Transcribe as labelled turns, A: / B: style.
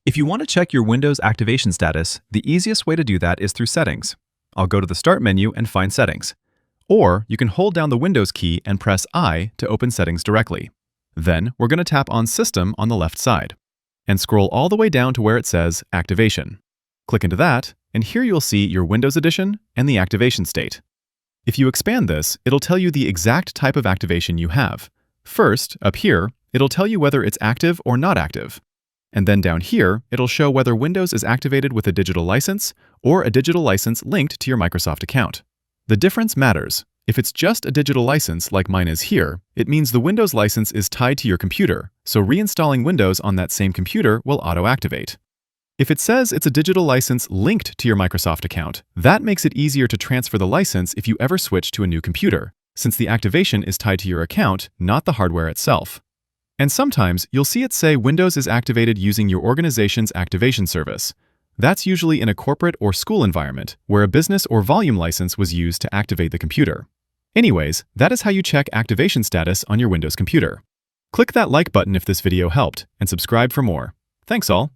A: If you want to check your Windows activation status, the easiest way to do that is through Settings. I'll go to the Start menu and find Settings. Or you can hold down the Windows key and press I to open Settings directly. Then we're going to tap on System on the left side and scroll all the way down to where it says Activation. Click into that, and here you'll see your Windows edition and the activation state. If you expand this, it'll tell you the exact type of activation you have. First, up here, it'll tell you whether it's active or not active. And then down here, it'll show whether Windows is activated with a digital license or a digital license linked to your Microsoft account. The difference matters. If it's just a digital license like mine is here, it means the Windows license is tied to your computer, so reinstalling Windows on that same computer will auto-activate. If it says it's a digital license linked to your Microsoft account, that makes it easier to transfer the license if you ever switch to a new computer, since the activation is tied to your account, not the hardware itself. And sometimes you'll see it say Windows is activated using your organization's activation service. That's usually in a corporate or school environment, where a business or volume license was used to activate the computer. Anyways, that is how you check activation status on your Windows computer. Click that like button if this video helped, and subscribe for more. Thanks all!